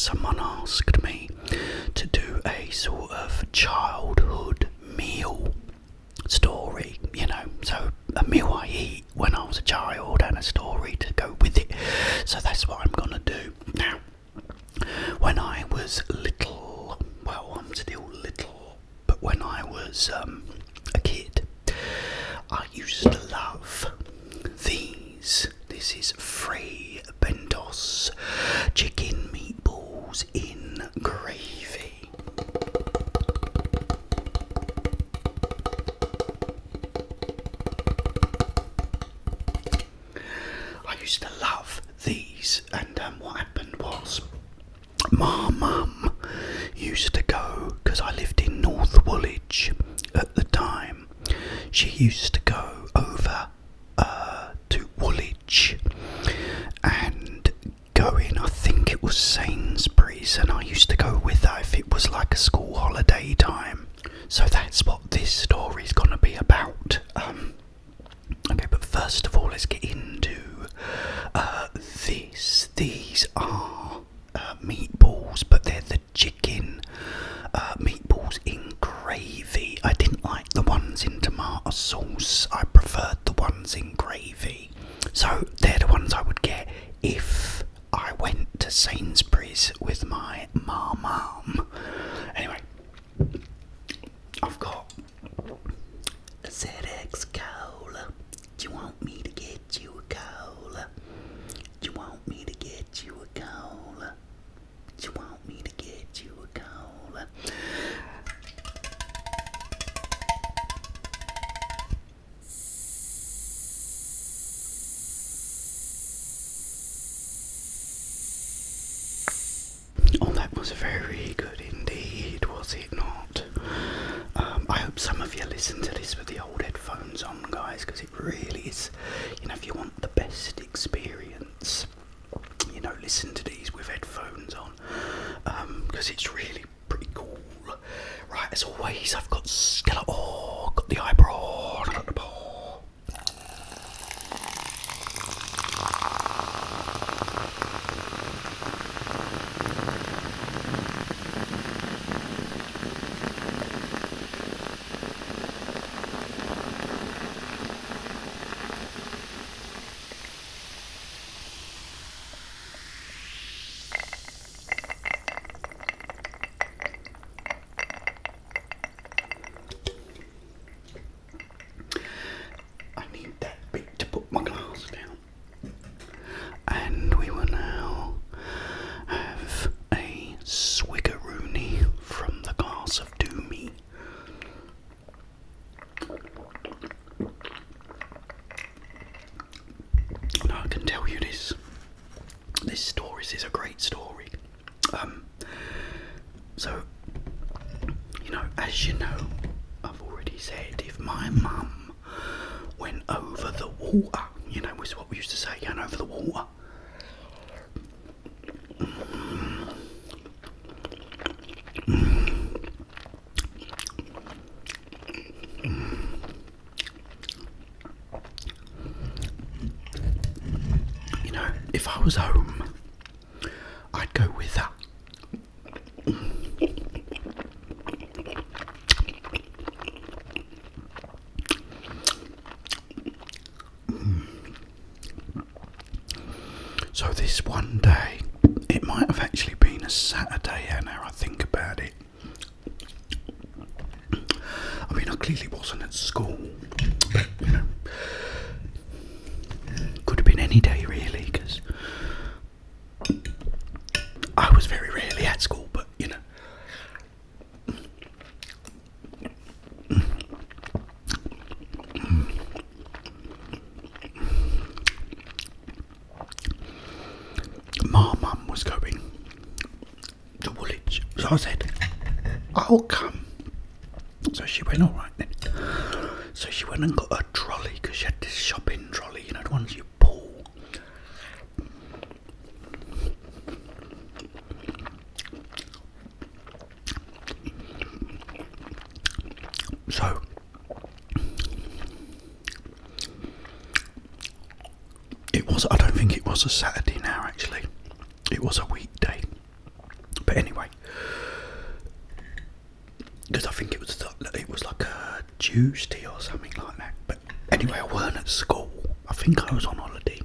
someone asked me to do a sort of childhood meal story, so a meal I eat when I was a child and a story to go with it. So that's what I'm gonna do. Now, when I was little, well, I'm still little, but when I was a kid, I used to love these. This is Ferry Bentos chicken meatballs in gravy. I used to love these, and what happened was my mum used to go, because I lived in North Woolwich at the time, she used to go over to Woolwich and go in, I think it was Sainsbury's, and I used to go with her if it was like a school holiday time. So that's what this story's gonna be about. Okay, but first of all, let's get into this. These are meatballs, but they're the chicken meatballs in gravy. I didn't like the ones in tomato sauce. I preferred the ones in gravy. So they're the ones I would get if I went to Sainsbury's with my mum. Anyway, I've got a ZX Cola. Do you want me to get you a cola? Do you want me to get you a cola? Do you want me to get you a cola? Oh, that was very good indeed, was it not? I hope some of you listen to this with the old headphones on, guys, because it really is, if you want the best experience, listen to these with headphones on, because it's really pretty cool. Right, as always, I've got skeleton, got the eyebrow, I've got the paw. Is a great story. So, as you know, I've already said, if my mum went over the water, was what we used to say, going over the water. If I was home, I'd go with her. So this one day, it might have actually been a Saturday, and now I think about it. I mean, I clearly wasn't at school, but, could have been any day really, because I was very rarely at school, but my mum was going to Woolwich, so I said, I'll come. So she went, alright then. So she went and got a trolley, because she had this shopping trolley, the ones you pull. So it was, I don't think it was a Saturday now actually, it was a weekday. But anyway, because I think it was like a Tuesday or something like that. But anyway, I weren't at school. I think I was on holiday.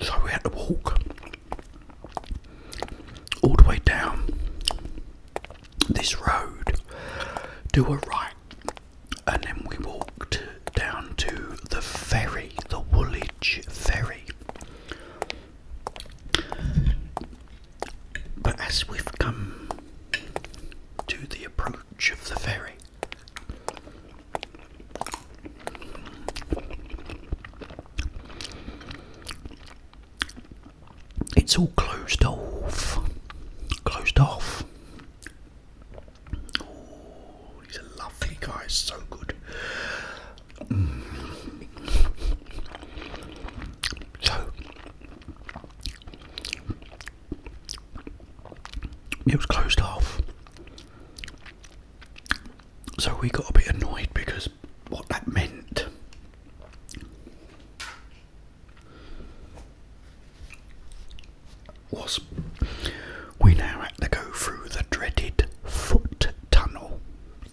So we had to walk all the way down this road, do a right, and then we walked down to the ferry, the Woolwich ferry. But as we've come to the approach of the ferry, it's all closed off. Oh, these are lovely guys, so good. So it was closed off. So we got a bit annoyed because what that meant was we now had to go through the dreaded foot tunnel,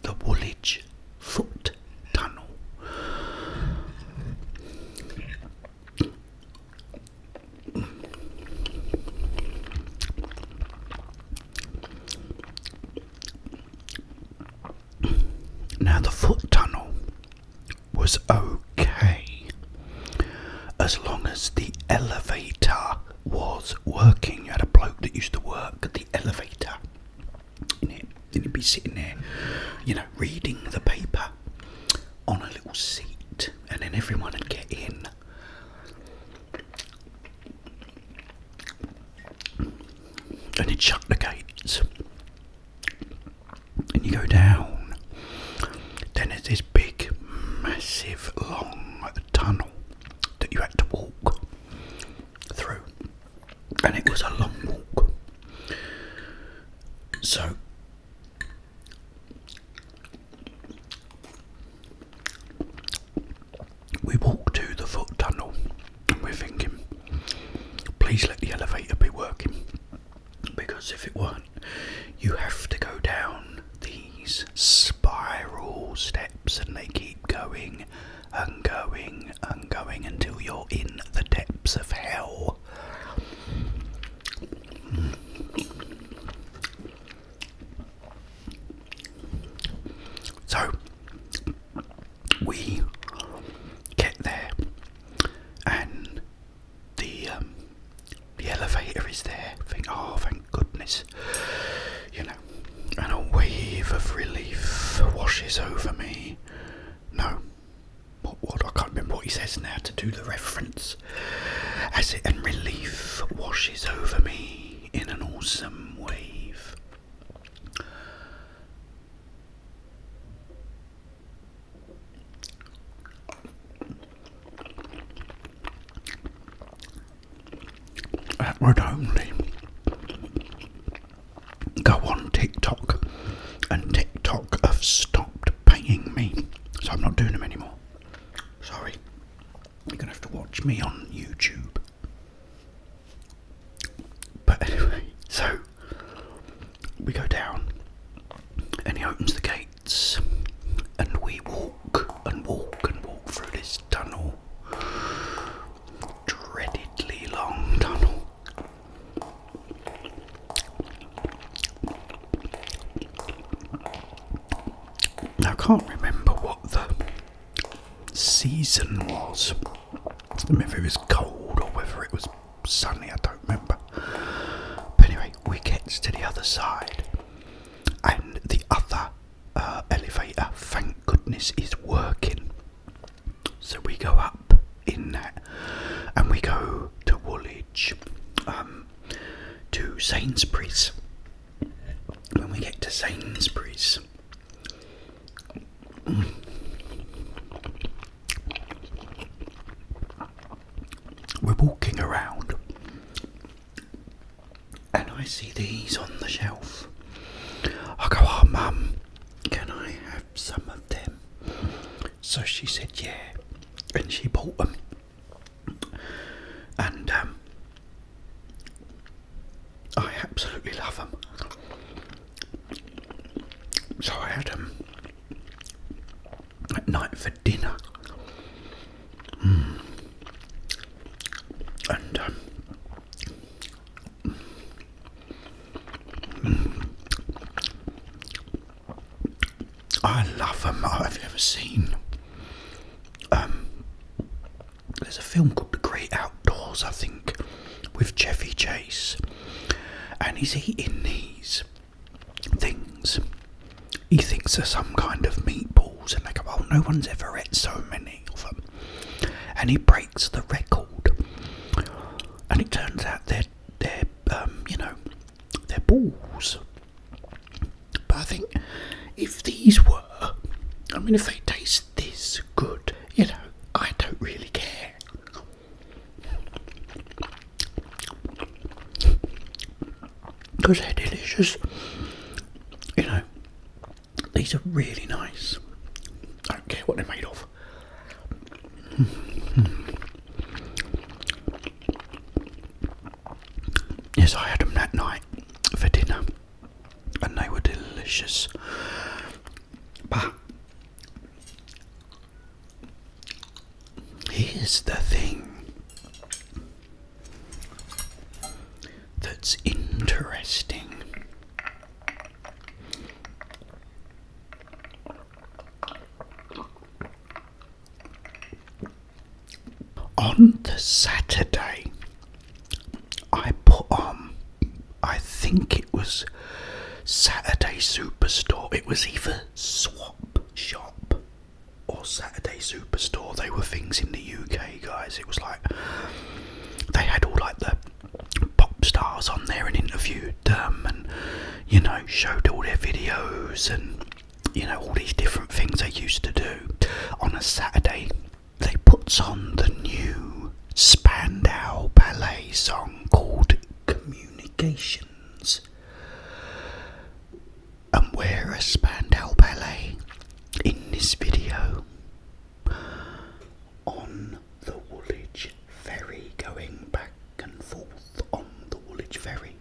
the Woolwich foot tunnel. Now the foot tunnel was okay as long as the elevator was working. You had a bloke that used to work at the elevator in it, and he'd be sitting there, reading the paper on a little seat, and then everyone would get in. And he'd shut the gates, and you go down. Then there's this big, massive, long tunnel that you had to walk through, and it was a long walk. So we walked to the foot tunnel, and we're thinking, please let the elevator be working, because if it weren't, you have to go down these spiral steps, and they keep going and going and going until you're in the depths of hell. So we get there, and the elevator is there. Think, oh, thank goodness, and a wave of relief washes over me. No, what I can't remember what he says now to do the reference. As it and relief washes over me in an awesome wave. That would only go on TikTok, and TikTok have stopped paying me, so I'm not doing them anymore. Sorry, you're gonna have to watch me on YouTube. But anyway, so we go down, and he opens the gates, and we walk and walk and walk through this tunnel, dreadedly long tunnel. I can't remember what the season was. Whether it was cold or whether it was sunny, I don't remember. But anyway, we get to the other side, and the other elevator, thank goodness, is working. So we go up in that, and we go to Woolwich, to Sainsbury's. When we get to Sainsbury's, we're walking around, and I see these on the shelf. I go, oh Mum, can I have some of them? So she said, yeah, and she bought them, and I absolutely love them. So I had them at night for dinner, and I love them. Have you ever seen? There's a film called The Great Outdoors, I think, with Chevy Chase, and he's eating these things. He thinks they're some kind of meatballs, and they go, "Oh, no one's ever ate so many of them," and he breaks the record. And it turns out they're they're balls. But I think if these were, if they taste this good, I don't really care. Because they're delicious. These are really nice. I don't care what they're made of. Yes, I had them that night for dinner, and they were delicious. But here's the thing that's interesting. On the Saturday, I put on, I think it was Saturday Superstore. It was either Swap Shop or Saturday Superstore. They were things in the UK, guys. It was like, they had all like the pop stars on there and interviewed them, and showed all their videos, and all these different things they used to do. On a Saturday, they puts on the new Spandau Ballet song called Communications. And we're a Spandau Ballet in this video on the Woolwich Ferry, going back and forth on the Woolwich Ferry.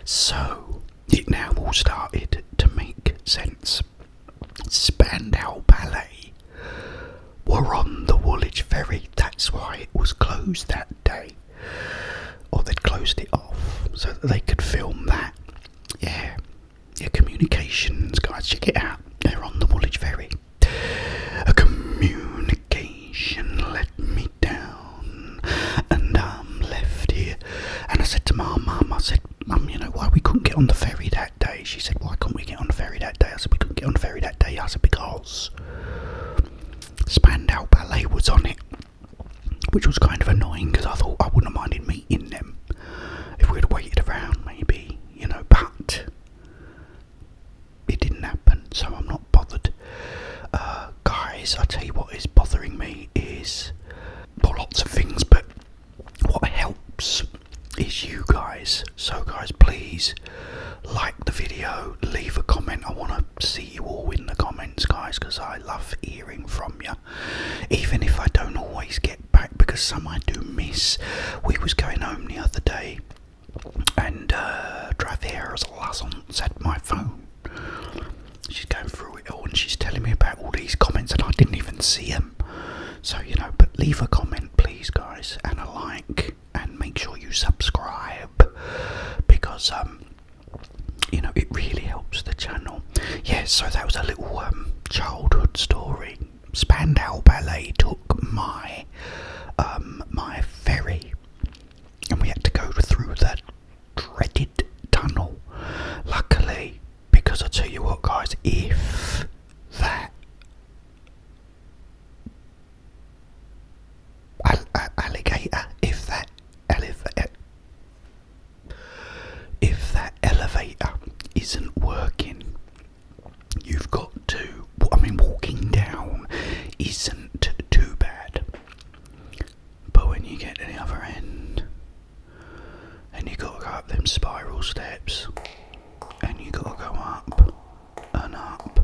So it now all started to make sense. Spandau Ballet were on the Woolwich Ferry. That's why it was closed that day, or they'd closed it off so that they could film that. Yeah, Communications, guys, check it out. They're on the Woolwich Ferry. A communication let me down, and I'm left here. And I said to Mum, I said, "Mum, why we couldn't get on the ferry that day?" She said, "Why couldn't we get on the ferry that day?" I said, "We couldn't get on the ferry that day." I said, "Because Spandau Ballet was on it," which was kind of annoying, because I thought I wouldn't have minded meeting them if we'd waited around, maybe, but it didn't happen, so I'm not bothered. Guys, I tell you what is bothering me is, well, lots of things, but what helps is you guys. So guys, please like the video, leave a comment. I want to see you all in the comments, guys, because I love hearing from you, even if I don't always get back, because some I do miss. We was going home the other day, and Traveras hasn't had my phone. She's going through it all, and she's telling me about all these comments, and I didn't even see them. So, but leave a comment, please, guys, and a like, and make sure you subscribe, because, it really helps the channel. Yeah, so that was a little childhood story. Spandau Ballet took my my ferry, and we had to go through that dreaded tunnel. Luckily, because I tell you what, guys, if that alligator, if that elevator isn't working, you've got to, walking down isn't too bad, but when you get to the other end, and you got to go up them spiral steps, and you got to go up and up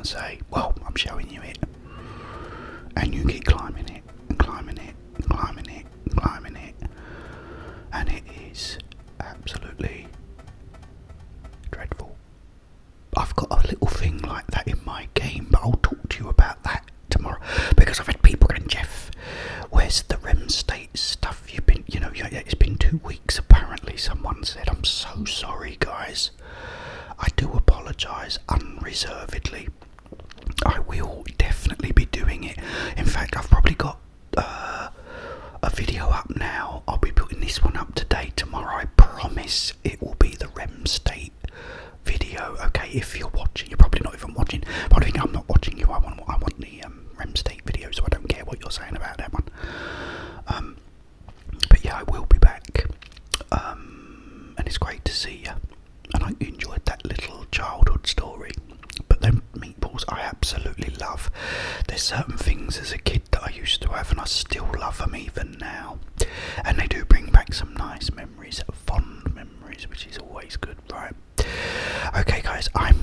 and say, well, I'm showing you it. And you keep climbing it, and climbing it, and climbing it, and climbing it. And it is absolutely dreadful. I've got a little thing like that in my game, but I'll talk to you about that tomorrow. Because I've had people going, Jeff, where's the REM state stuff? You've been, it's been 2 weeks apparently, someone said. I'm so sorry, guys. I do apologise unreservedly. I will definitely be doing it. In fact, I've probably got a video up now. I'll be putting this one up today, tomorrow. I promise it will be the REM state video. Okay, if you're watching, you're probably not even watching. Probably think I'm not watching you. I want the REM state video, so I don't care what you're saying about that one. But yeah, I will be back. And it's great to see you. And I enjoyed that little childhood story. But them meatballs I absolutely love. There's certain things as a kid that I used to have and I still love them even now. And they do bring back some nice memories, fond memories, which is always good, right? Okay guys, I'm